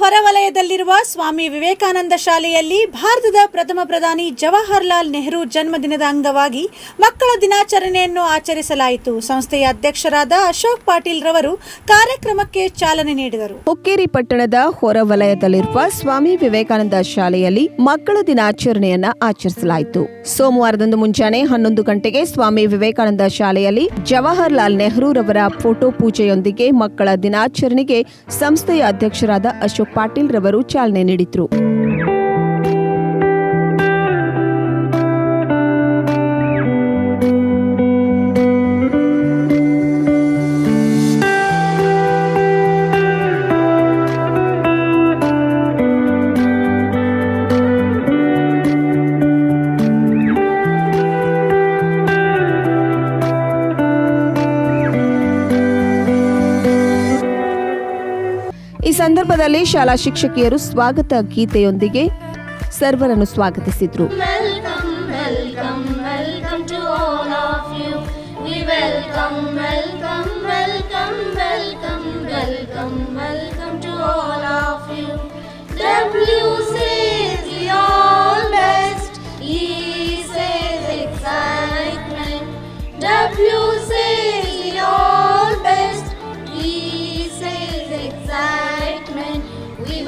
ಹೊರವಲಯದಲ್ಲಿರುವ ಸ್ವಾಮಿ ವಿವೇಕಾನಂದ ಶಾಲೆಯಲ್ಲಿ ಭಾರತದ ಪ್ರಥಮ ಪ್ರಧಾನಿ ಜವಾಹರ್ಲಾಲ್ ನೆಹರು ಜನ್ಮದಿನದ ಅಂಗವಾಗಿ ಮಕ್ಕಳ ದಿನಾಚರಣೆಯನ್ನು ಆಚರಿಸಲಾಯಿತು. ಸಂಸ್ಥೆಯ ಅಧ್ಯಕ್ಷರಾದ ಅಶೋಕ್ ಪಾಟೀಲ್ ರವರು ಕಾರ್ಯಕ್ರಮಕ್ಕೆ ಚಾಲನೆ ನೀಡಿದರು. ಹುಕ್ಕೇರಿ ಪಟ್ಟಣದ ಹೊರವಲಯದಲ್ಲಿರುವ ಸ್ವಾಮಿ ವಿವೇಕಾನಂದ ಶಾಲೆಯಲ್ಲಿ ಮಕ್ಕಳ ದಿನಾಚರಣೆಯನ್ನ ಆಚರಿಸಲಾಯಿತು. ಸೋಮವಾರದಂದು ಮುಂಜಾನೆ 11 ಗಂಟೆಗೆ ಸ್ವಾಮಿ ವಿವೇಕಾನಂದ ಶಾಲೆಯಲ್ಲಿ ಜವಾಹರ್ಲಾಲ್ ನೆಹರು ರವರ ಫೋಟೋ ಪೂಜೆಯೊಂದಿಗೆ ಮಕ್ಕಳ ದಿನಾಚರಣೆಗೆ ಸಂಸ್ಥೆಯ ಅಧ್ಯಕ್ಷರಾದ ಅಶೋಕ್ ಪಾಟೀಲ್ ರವರು ಚಾಲನೆ ನೀಡಿದರು. ಈ ಸಂದರ್ಭದಲ್ಲಿ ಶಾಲಾ ಶಿಕ್ಷಕಿಯರು ಸ್ವಾಗತ ಗೀತೆಯೊಂದಿಗೆ ಸರ್ವರನ್ನು ಸ್ವಾಗತಿಸಿದರು.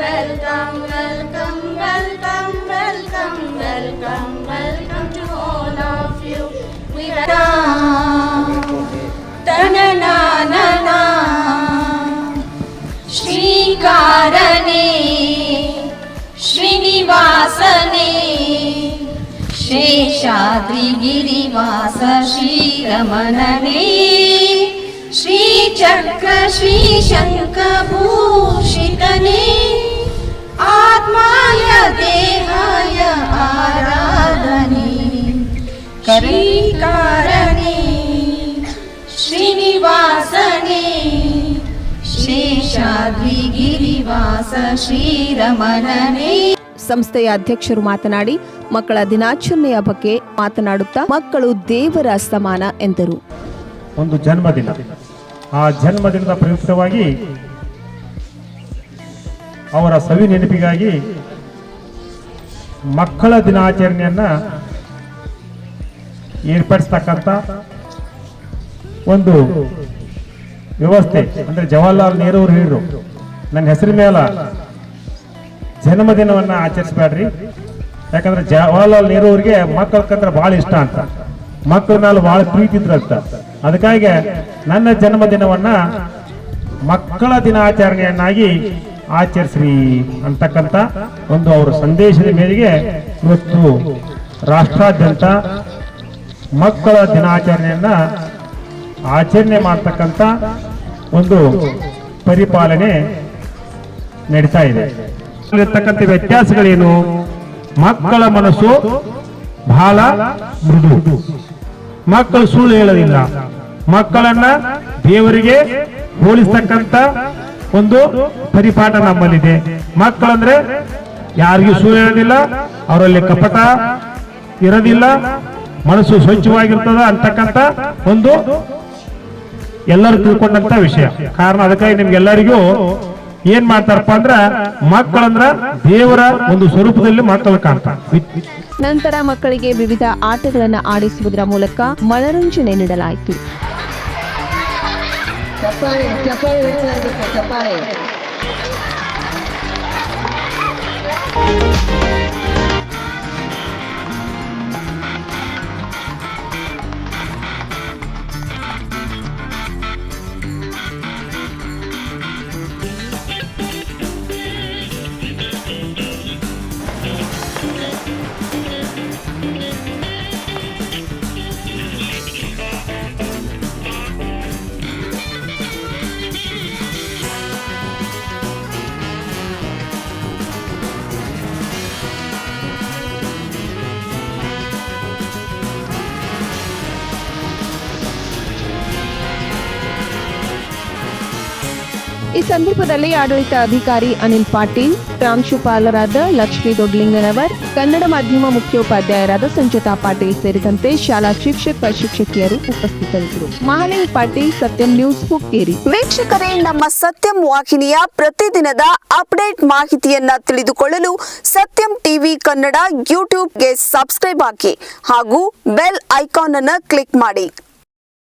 Welcome, welcome, welcome, welcome, welcome, welcome to all of you. We welcome. Ta-na-na-na-na. Shrikarane, Srinivasane, Sheshadri Girivasa Shriramanane, Shri Chakra Shri Shankha Bhushitane, आत्माय देहाय आराधने श्रीकारणे श्रीनिवासने Seshadri गिरिवास श्रीरमणने. ಸಂಸ್ಥೆಯ ಅಧ್ಯಕ್ಷರು ಮಾತನಾಡಿ ಮಕ್ಕಳ ದಿನಾಚರಣೆಯ ಬಗ್ಗೆ ಮಾತನಾಡುತ್ತಾ ಮಕ್ಕಳು ದೇವರ ಸಮಾನ ಎಂದರು. ಒಂದು ಜನ್ಮದಿನ, ಆ ಜನ್ಮದಿನದ ಪ್ರಯುಕ್ತವಾಗಿ ಅವರ ಸವಿ ನೆನಪಿಗಾಗಿ ಮಕ್ಕಳ ದಿನಾಚರಣೆಯನ್ನ ಏರ್ಪಡಿಸ್ತಕ್ಕಂಥ ಒಂದು ವ್ಯವಸ್ಥೆ ಅಂದ್ರೆ ಜವಾಹರ್ಲಾಲ್ ನೆಹರು ಅವರು ಹೇಳಿದ್ರು, ನನ್ನ ಹೆಸರಿನ ಮೇಲೆ ಜನ್ಮದಿನವನ್ನ ಆಚರಿಸಬೇಡ್ರಿ, ಯಾಕಂದ್ರೆ ಜವಾಹರ್ಲಾಲ್ ನೆಹರು ಅವರಿಗೆ ಮಕ್ಕಳ ಕಂದ್ರೆ ಬಹಳ ಇಷ್ಟ ಅಂತ, ಮಕ್ಕಳ ಮೇಲೆ ಬಹಳ ಪ್ರೀತಿ ಇದ್ರಂತ. ಅದಕ್ಕಾಗಿ ನನ್ನ ಜನ್ಮದಿನವನ್ನ ಮಕ್ಕಳ ದಿನಾಚರಣೆಯನ್ನಾಗಿ ಆಚರಿಸ್ರಿ ಅಂತಕ್ಕಂಥ ಒಂದು ಅವರ ಸಂದೇಶದ ಮೇರೆಗೆ ಇವತ್ತು ರಾಷ್ಟ್ರಾದ್ಯಂತ ಮಕ್ಕಳ ದಿನಾಚರಣೆಯನ್ನ ಆಚರಣೆ ಮಾಡ್ತಕ್ಕಂಥ ಒಂದು ಪರಿಪಾಲನೆ ನಡೀತಾ ಇದೆ. ಇರ್ತಕ್ಕಂಥ ವ್ಯತ್ಯಾಸಗಳೇನು? ಮಕ್ಕಳ ಮನಸ್ಸು ಬಹಳ ಮೃದು, ಮಕ್ಕಳು ಸುಳ್ಳು ಹೇಳೋದಿಲ್ಲ, ಮಕ್ಕಳನ್ನ ದೇವರಿಗೆ ಹೋಲಿಸ್ತಕ್ಕಂಥ ಒಂದು ಪರಿಪಾಠ ನಮ್ಮಲ್ಲಿದೆ. ಮಕ್ಕಳಂದ್ರೆ ಯಾರಿಗೂ ಸುಳ್ಳು ಹೇಳೋದಿಲ್ಲ, ಅವರಲ್ಲಿ ಕಪಟ ಇರೋದಿಲ್ಲ, ಮನಸ್ಸು ಸ್ವಚ್ಛವಾಗಿರ್ತದ ಅಂತಕ್ಕಂಥ ಒಂದು ಎಲ್ಲರೂ ತಿಳ್ಕೊಂಡಂತ ವಿಷಯ. ಕಾರಣ ಅದಕ್ಕಾಗಿ ನಿಮ್ಗೆಲ್ಲರಿಗೂ ಏನ್ ಮಾಡ್ತಾರಪ್ಪ ಅಂದ್ರ ಮಕ್ಕಳಂದ್ರ ದೇವರ ಒಂದು ಸ್ವರೂಪದಲ್ಲಿ ಮಕ್ಕಳು ಕಾಣ್ತಾರೆ. ನಂತರ ಮಕ್ಕಳಿಗೆ ವಿವಿಧ ಆಟಗಳನ್ನು ಆಡಿಸುವುದರ ಮೂಲಕ ಮನರಂಜನೆ ನೀಡಲಾಯಿತು. ಚಪ್ಪಾಳೆ ಚಪ್ಪಾಳೆ. ಈ ಈ ಸಂದರ್ಭದಲ್ಲಿ ಆಡಳಿತ ಅಧಿಕಾರಿ ಅನಿಲ್ ಪಾಟೀಲ್, ಪ್ರಾಂಶುಪಾಲರಾದ ಲಕ್ಷ್ಮೀ ದೊಡ್ಲಿಂಗನವರ್, ಕನ್ನಡ ಮಾಧ್ಯಮ ಮುಖ್ಯೋಪಾಧ್ಯಾಯರಾದ ಸಂಜತಾ ಪಾಟೀಲ್ ಸೇರಿದಂತೆ ಶಾಲಾ ಶಿಕ್ಷಕ ಶಿಕ್ಷಕಿಯರು ಉಪಸ್ಥಿತರಿದ್ದರು. ಮಹಾಲಿಂಗ್ ಪಾಟೀಲ್, ಸತ್ಯಂ ನ್ಯೂಸ್, ಹುಕ್ಕೇರಿ. ವೀಕ್ಷಕರೇ, ನಮ್ಮ ಸತ್ಯಂ ವಾಹಿನಿಯ ಪ್ರತಿದಿನದ ಅಪ್ಡೇಟ್ ಮಾಹಿತಿಯನ್ನ ತಿಳಿದುಕೊಳ್ಳಲು ಸತ್ಯಂ ಟಿವಿ ಕನ್ನಡ ಯೂಟ್ಯೂಬ್ಗೆ ಸಬ್ಸ್ಕ್ರೈಬ್ ಹಾಕಿ ಹಾಗೂ ಬೆಲ್ ಐಕಾನ್ ಅನ್ನು ಕ್ಲಿಕ್ ಮಾಡಿ.